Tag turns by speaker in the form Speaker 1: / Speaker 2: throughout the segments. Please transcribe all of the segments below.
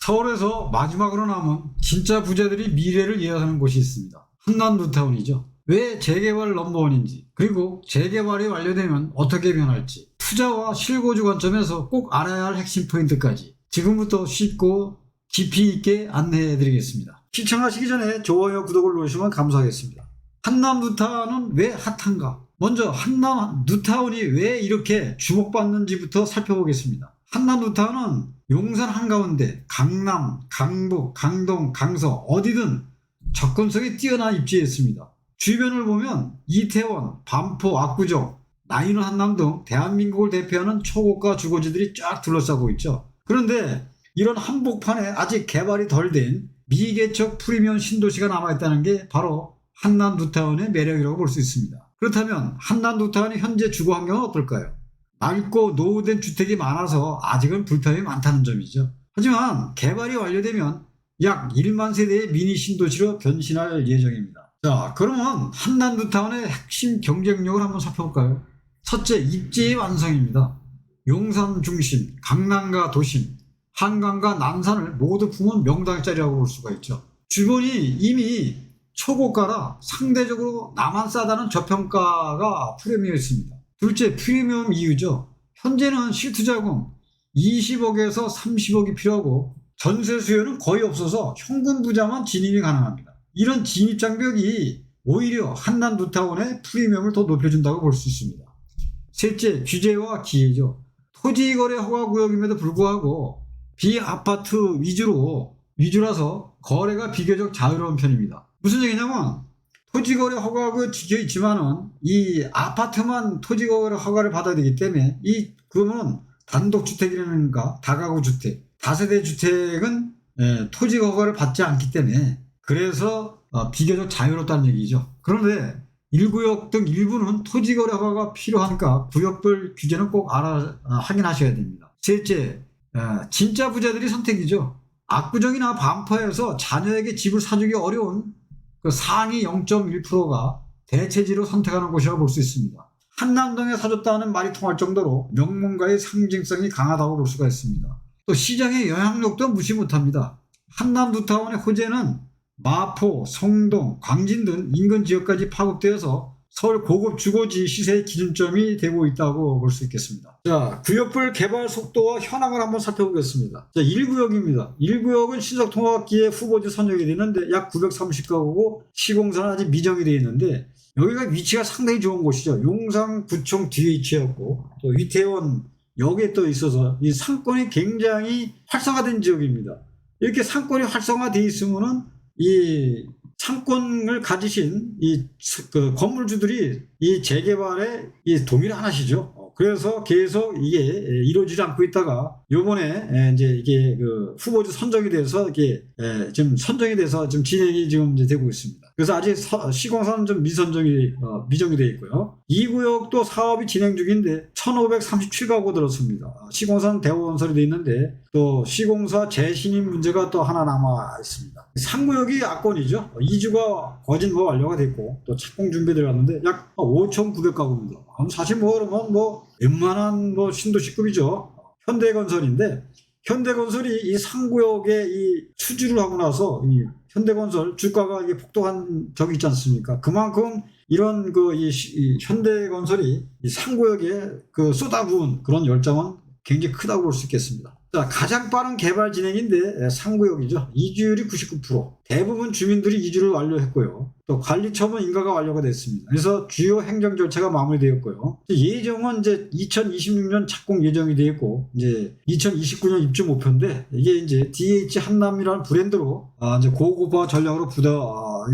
Speaker 1: 서울에서 마지막으로 남은 진짜 부자들이 미래를 예약하는 곳이 있습니다. 한남 뉴타운이죠. 왜 재개발 넘버원인지, 그리고 재개발이 완료되면 어떻게 변할지, 투자와 실거주 관점에서 꼭 알아야 할 핵심 포인트까지 지금부터 쉽고 깊이 있게 안내해 드리겠습니다. 시청하시기 전에 좋아요, 구독을 누르시면 감사하겠습니다. 한남 뉴타운은 왜 핫한가? 먼저 한남 뉴타운이 왜 이렇게 주목받는지부터 살펴보겠습니다. 한남 뉴타운은 용산 한가운데 강남, 강북, 강동, 강서 어디든 접근성이 뛰어난 입지에 있습니다. 주변을 보면 이태원, 반포, 압구정, 나인원 한남 등 대한민국을 대표하는 초고가 주거지들이 쫙 둘러싸고 있죠. 그런데 이런 한복판에 아직 개발이 덜 된 미개척 프리미엄 신도시가 남아있다는 게 바로 한남 뉴타운의 매력이라고 볼 수 있습니다. 그렇다면 한남 뉴타운의 현재 주거 환경은 어떨까요? 낡고 노후된 주택이 많아서 아직은 불편이 많다는 점이죠. 하지만 개발이 완료되면 약 1만 세대의 미니 신도시로 변신할 예정입니다. 자, 그러면 한남 뉴타운의 핵심 경쟁력을 한번 살펴볼까요? 첫째, 입지의 완성입니다. 용산 중심, 강남과 도심, 한강과 남산을 모두 품은 명당 자리라고 볼 수가 있죠. 주변이 이미 초고가라 상대적으로 나만 싸다는 저평가가 프레미어 있습니다. 둘째, 프리미엄 이유죠. 현재는 실투자금 20억에서 30억이 필요하고 전세 수요는 거의 없어서 현금 부자만 진입이 가능합니다. 이런 진입 장벽이 오히려 한남 뉴타운의 프리미엄을 더 높여준다고 볼 수 있습니다. 셋째, 규제와 기회죠. 토지거래 허가구역임에도 불구하고 비아파트 위주라서 거래가 비교적 자유로운 편입니다. 무슨 얘기냐면 토지거래 허가가 지켜 있지만은 이 아파트만 토지거래 허가를 받아야 되기 때문에 그러면 단독주택이라든가 다가구 주택, 다세대 주택은 토지 허가를 받지 않기 때문에 그래서 비교적 자유롭다는 얘기죠. 그런데 1구역 등 일부는 토지거래 허가가 필요하니까 구역별 규제는 꼭 확인하셔야 됩니다. 셋째, 진짜 부자들이 선택이죠. 압구정이나 반포에서 자녀에게 집을 사주기 어려운 그 상위 0.1%가 대체지로 선택하는 곳이라고 볼 수 있습니다. 한남동에 사줬다는 말이 통할 정도로 명문가의 상징성이 강하다고 볼 수가 있습니다. 또 시장의 영향력도 무시 못합니다. 한남 뉴타운의 호재는 마포, 성동, 광진 등 인근 지역까지 파급되어서 서울 고급 주거지 시세의 기준점이 되고 있다고 볼 수 있겠습니다. 자, 구역별 개발 속도와 현황을 한번 살펴보겠습니다. 자, 1구역입니다. 1구역은 신석통합기에 후보지 선정이 되는데 약 930가구고 시공사는 아직 미정이 되어 있는데 여기가 위치가 상당히 좋은 곳이죠. 용산구청 뒤에 위치했고 또 이태원 역에 또 있어서 이 상권이 굉장히 활성화된 지역입니다. 이렇게 상권이 활성화되어 있으면은 이 상권을 가지신 건물주들이 이 재개발에 동의를 안 하시죠. 그래서 계속 이게 이루어지지 않고 있다가 요번에 이제 이게 후보지 선정이 돼서 이게 지금 선정이 돼서 지금 진행이 지금 이제 되고 있습니다. 그래서 아직 시공사는 좀 미정이 되어 있고요. 2구역도 사업이 진행 중인데 1537가구 들었습니다. 시공사는 대우건설이 되어 있는데 또 시공사 재신임 문제가 또 하나 남아 있습니다. 3구역이 압권이죠. 2주가 거진 완료가 됐고 또 착공 준비 들어갔는데 약 5,900가구입니다. 사실 그러면 웬만한 신도시급이죠. 현대건설인데 현대건설이 이 3구역에 이 추주를 하고 나서 이 현대건설 주가가 이게 폭등한 적이 있지 않습니까? 그만큼 이런 이 현대건설이 이 3구역에 쏟아부은 그런 열정은 굉장히 크다고 볼 수 있겠습니다. 자, 가장 빠른 개발 진행인데 3구역이죠. 이주율이 99%. 대부분 주민들이 이주를 완료했고요. 또 관리처분 인가가 완료가 됐습니다. 그래서 주요 행정 절차가 마무리되었고요. 예정은 이제 2026년 착공 예정이 되어 있고 이제 2029년 입주 목표인데 이게 이제 DH 한남이라는 브랜드로 이제 고급화 전략으로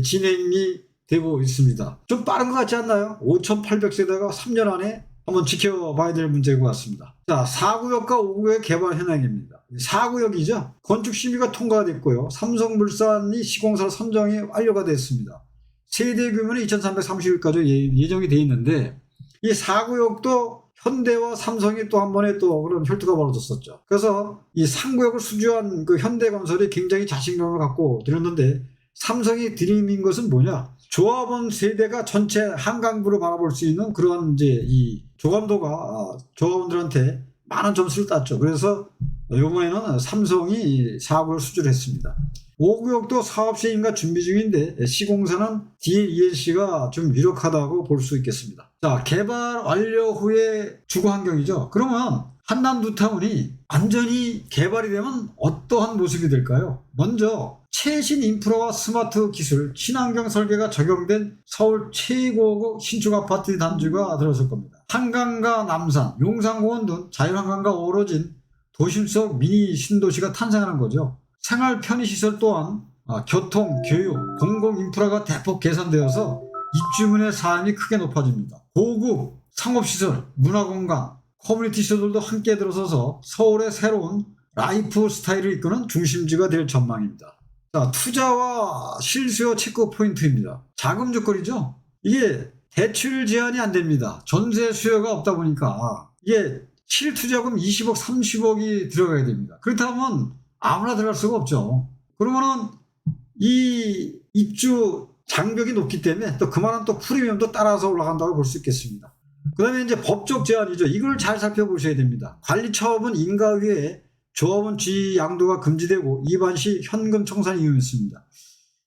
Speaker 1: 진행이 되고 있습니다. 좀 빠른 것 같지 않나요? 5,800세대가 3년 안에 한번 지켜봐야 될 문제인 것 같습니다. 자, 4구역과 5구역의 개발 현황입니다. 4구역이죠. 건축 심의가 통과됐고요. 삼성물산이 시공사 선정이 완료가 됐습니다. 세대 규모는 2,330일까지 예정이 되어 있는데 이 4구역도 현대와 삼성이 또 한 번에 또 그런 혈투가 벌어졌었죠. 그래서 이 3구역을 수주한 현대건설이 굉장히 자신감을 갖고 들었는데 삼성이 들이민 것은 뭐냐? 조합원 세대가 전체 한강부를 바라볼 수 있는 그런 이제 이 조감도가 조합원들한테 많은 점수를 땄죠. 그래서 이번에는 삼성이 사업을 수주했습니다. 5구역도 사업 시행인가 준비 중인데 시공사는 DLELC가 좀 유력하다고 볼 수 있겠습니다. 자, 개발 완료 후의 주거 환경이죠. 그러면 한남 뉴타운이 완전히 개발이 되면 어떠한 모습이 될까요? 먼저 최신 인프라와 스마트 기술, 친환경 설계가 적용된 서울 최고급 신축 아파트 단지가 들어설 겁니다. 한강과 남산, 용산공원 등 자연환경과 어우러진 도심 속 미니 신도시가 탄생하는 거죠. 생활 편의시설 또한 교통, 교육, 공공인프라가 대폭 개선되어서 입주민의 삶이 크게 높아집니다. 고급 상업시설, 문화공간, 커뮤니티 시설들도 함께 들어서서 서울의 새로운 라이프 스타일을 이끄는 중심지가 될 전망입니다. 자, 투자와 실수요 체크 포인트입니다. 자금 조건이죠. 이게 대출 제한이 안 됩니다. 전세 수요가 없다 보니까 이게 실투자금 20억, 30억이 들어가야 됩니다. 그렇다면 아무나 들어갈 수가 없죠. 그러면은 이 입주 장벽이 높기 때문에 또 그만한 또 프리미엄도 따라서 올라간다고 볼 수 있겠습니다. 그 다음에 이제 법적 제한이죠. 이걸 잘 살펴보셔야 됩니다. 관리처분 인가위에 조합원 지위 양도가 금지되고 위반 시 현금 청산이 이용했습니다.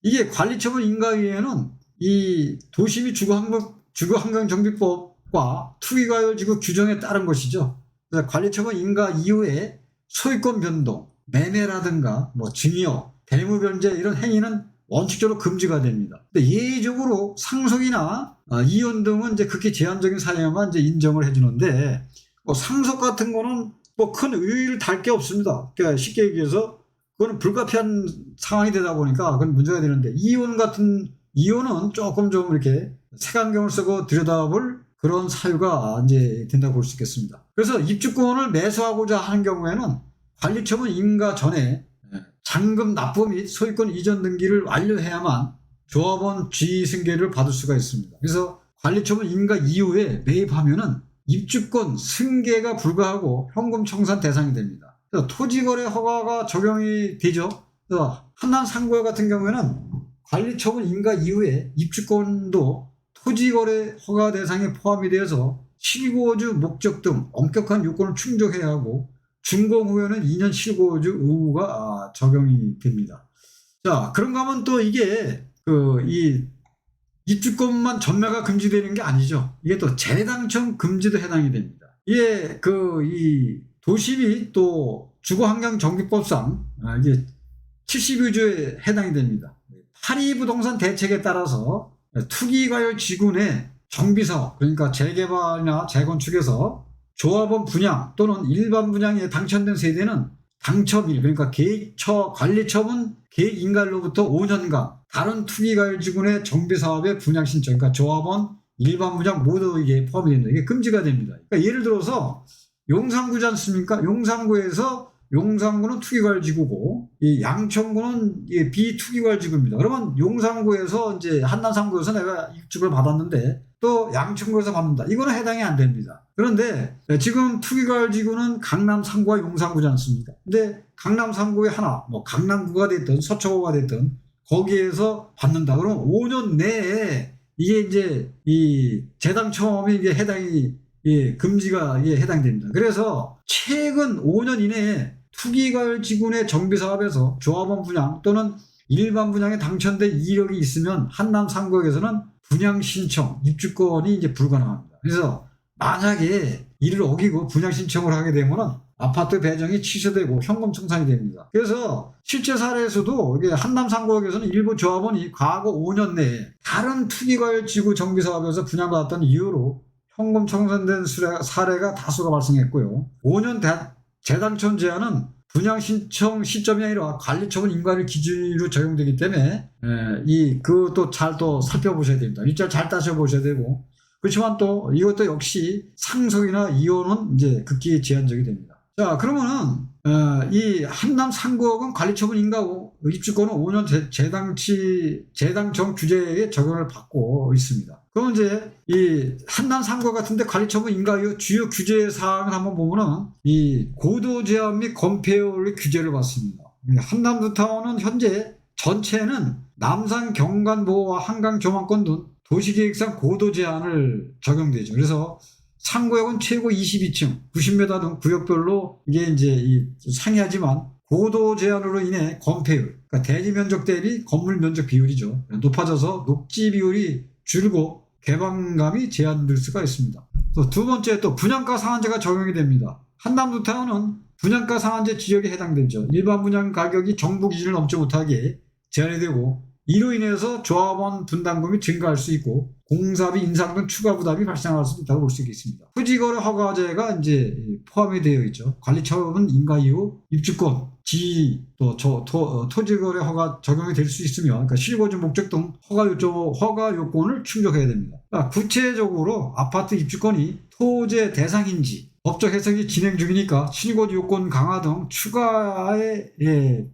Speaker 1: 이게 관리처분 인가위에는 이 도시미 주거환경정비법과 투기과열지구 규정에 따른 것이죠. 그래서 관리처분 인가 이후에 소유권 변동, 매매라든가 증여, 대무 변제 이런 행위는 원칙적으로 금지가 됩니다. 근데 예외적으로 상속이나 이혼 등은 이제 극히 제한적인 사례만 이제 인정을 해주는데 상속 같은 거는 큰 의의를 달 게 없습니다. 그러니까 쉽게 얘기해서 그거는 불가피한 상황이 되다 보니까 그건 문제가 되는데 이혼은 조금 좀 이렇게 색안경을 쓰고 들여다볼 그런 사유가 이제 된다고 볼 수 있겠습니다. 그래서 입주권을 매수하고자 하는 경우에는 관리처분 인가 전에 잔금 납부 및 소유권 이전 등기를 완료해야만 조합원 지위 승계를 받을 수가 있습니다. 그래서 관리처분 인가 이후에 매입하면은 입주권 승계가 불가하고 현금 청산 대상이 됩니다. 그래서 토지거래 허가가 적용이 되죠. 그래서 한남 상구역 같은 경우에는 관리처분 인가 이후에 입주권도 토지거래 허가 대상에 포함이 되어서 실거주 목적 등 엄격한 요건을 충족해야 하고 준공 후에는 2년 실거주 의무가 적용이 됩니다. 자, 그런가 하면 또 이게 이 입주권만 전매가 금지되는 게 아니죠. 이게 또 재당첨 금지도 해당이 됩니다. 이게 이 도시비 또 주거환경정비법상 이게 72조에 해당이 됩니다. 파리부동산 대책에 따라서 투기과열지구 내 정비사업, 그러니까 재개발이나 재건축에서 조합원 분양 또는 일반 분양에 당첨된 세대는 당첨일, 그러니까 관리처분 계획인가로부터 5년간 다른 투기과열지구 내 정비사업의 분양 신청, 그러니까 조합원, 일반 분양 모두 이게 포함이 됩니다. 이게 금지가 됩니다. 그러니까 예를 들어서 용산구지 않습니까? 용산구는 투기과열지구고 이 양천구는 비투기과열지구입니다. 그러면 용산구에서 이제 한남 3구에서 내가 입주를 받았는데 또 양천구에서 받는다. 이거는 해당이 안 됩니다. 그런데 지금 투기과열지구는 강남 3구와 용산구지 않습니까? 근데 강남 3구에 하나, 강남구가 됐든 서초구가 됐든 거기에서 받는다. 그러면 5년 내에 이게 이제 이 재당첨이 이게 해당이 금지가 해당됩니다. 그래서 최근 5년 이내에 투기과열지구 내 정비사업에서 조합원 분양 또는 일반 분양에 당첨된 이력이 있으면 한남 3구역에서는 분양 신청, 입주권이 이제 불가능합니다. 그래서 만약에 이를 어기고 분양 신청을 하게 되면은 아파트 배정이 취소되고 현금 청산이 됩니다. 그래서 실제 사례에서도 이게 한남 3구역에서는 일부 조합원이 과거 5년 내에 다른 투기과열지구 정비사업에서 분양받았던 이유로 현금 청산된 사례가 다수가 발생했고요. 5년 재당첨 제한은 분양 신청 시점이 아니라 관리처분 인가를 기준으로 적용되기 때문에 그것도 잘 또 살펴보셔야 됩니다. 일절 잘 따져보셔야 되고, 그렇지만 또 이것도 역시 상속이나 이혼은 이제 극히 제한적이 됩니다. 자, 그러면은 이 한남 3구역은 관리처분 인가고 입주권은 5년 재당첨 규제에 적용을 받고 있습니다. 그럼 이제 이 한남 3구역 같은데 관리처분 인가 이후 주요 규제 사항을 한번 보면은 이 고도 제한 및 건폐율의 규제를 받습니다. 한남 뉴타운은 현재 전체는 남산 경관 보호와 한강 조망권 등 도시계획상 고도 제한을 적용되죠. 그래서 상구역은 최고 22층, 90m 등 구역별로 이게 이제 상이하지만 고도 제한으로 인해 건폐율, 그러니까 대지 면적 대비 건물 면적 비율이죠. 높아져서 녹지 비율이 줄고 개방감이 제한될 수가 있습니다. 또 두 번째, 또 분양가 상한제가 적용이 됩니다. 한남 뉴타운은 분양가 상한제 지역에 해당되죠. 일반 분양 가격이 정부 기준을 넘지 못하게 제한이 되고, 이로 인해서 조합원 분담금이 증가할 수 있고 공사비 인상 등 추가 부담이 발생할 수도 있다고 볼 수 있겠습니다. 토지거래 허가제가 이제 포함이 되어 있죠. 관리처분 인가 이후 입주권, 지위, 또 토지거래 허가 적용이 될 수 있으며, 그러니까 실거주 목적 등 허가 요건을 충족해야 됩니다. 그러니까 구체적으로 아파트 입주권이 토제 대상인지 법적 해석이 진행 중이니까 실거주 요건 강화 등 추가의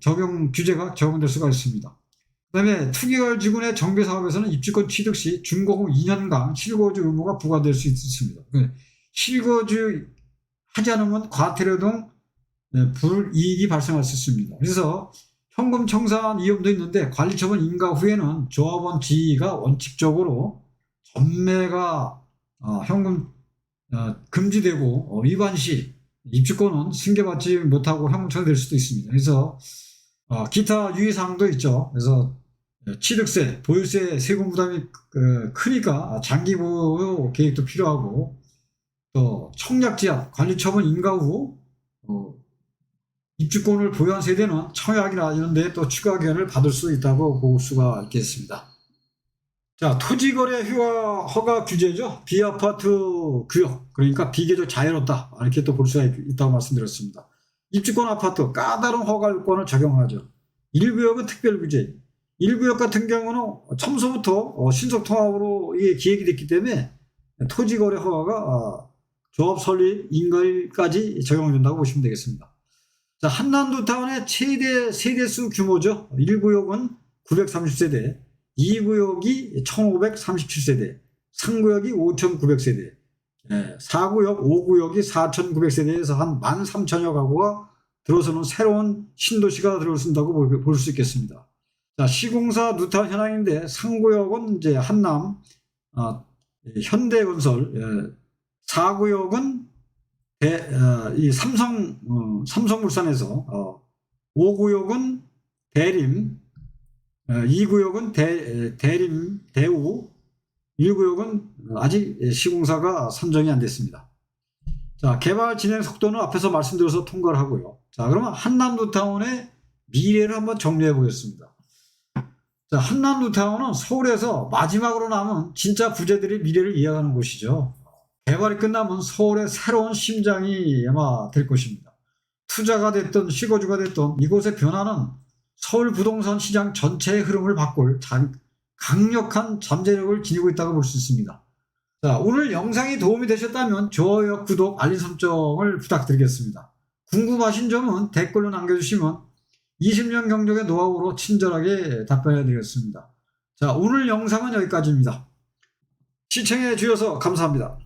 Speaker 1: 적용 규제가 적용될 수가 있습니다. 그 다음에 투기월지군의 정비사업에서는 입주권 취득 시 준공 후 2년간 실거주 의무가 부과될 수 있습니다. 실거주 하지 않으면 과태료 등 불이익이 발생할 수 있습니다. 그래서 현금 청산 위험도 있는데 관리처분 인가 후에는 조합원 지위가 원칙적으로 전매가 현금 금지되고 위반 시 입주권은 승계받지 못하고 현금 청산될 수도 있습니다. 그래서 기타 유의사항도 있죠. 그래서 취득세, 보유세 세금 부담이 크니까 장기 보유 계획도 필요하고, 또 청약제한, 관리처분 인가 후 입주권을 보유한 세대는 청약이나 이런 데 또 추가 기한을 받을 수 있다고 볼 수가 있겠습니다. 자, 토지거래 허가 규제죠. 비아파트 구역, 그러니까 비교적 자유롭다, 이렇게 또 볼 수가 있다고 말씀드렸습니다. 입주권 아파트 까다로운 허가 요건을 적용하죠. 1구역은 특별규제, 1구역 같은 경우는 처음부터 신속통합으로 이게 기획이 됐기 때문에 토지거래 허가가 조합 설립 인가일까지 적용된다고 보시면 되겠습니다. 자, 한남 뉴타운의 최대 세대수 규모죠. 1구역은 930세대, 2구역이 1537세대, 3구역이 5900세대, 4구역, 5구역이 4900세대에서 한 13,000여 가구가 들어서는 새로운 신도시가 들어선다고 볼 수 있겠습니다. 자, 시공사 뉴타운 현황인데 3구역은 이제 한남 현대건설, 4구역은 이 삼성물산에서, 5구역은 대림, 2구역은 대림 대우, 1구역은 아직 시공사가 선정이 안 됐습니다. 자, 개발 진행 속도는 앞에서 말씀드려서 통과를 하고요. 자, 그러면 한남 뉴타운의 미래를 한번 정리해 보겠습니다. 자, 한남 뉴타운은 서울에서 마지막으로 남은 진짜 부자들의 미래를 이어가는 곳이죠. 개발이 끝나면 서울의 새로운 심장이 아마 될 것입니다. 투자가 됐든 실거주가 됐든 이곳의 변화는 서울 부동산 시장 전체의 흐름을 바꿀 강력한 잠재력을 지니고 있다고 볼 수 있습니다. 자, 오늘 영상이 도움이 되셨다면 좋아요, 구독, 알림 설정을 부탁드리겠습니다. 궁금하신 점은 댓글로 남겨주시면 20년 경력의 노하우로 친절하게 답변해 드리겠습니다. 자, 오늘 영상은 여기까지입니다. 시청해 주셔서 감사합니다.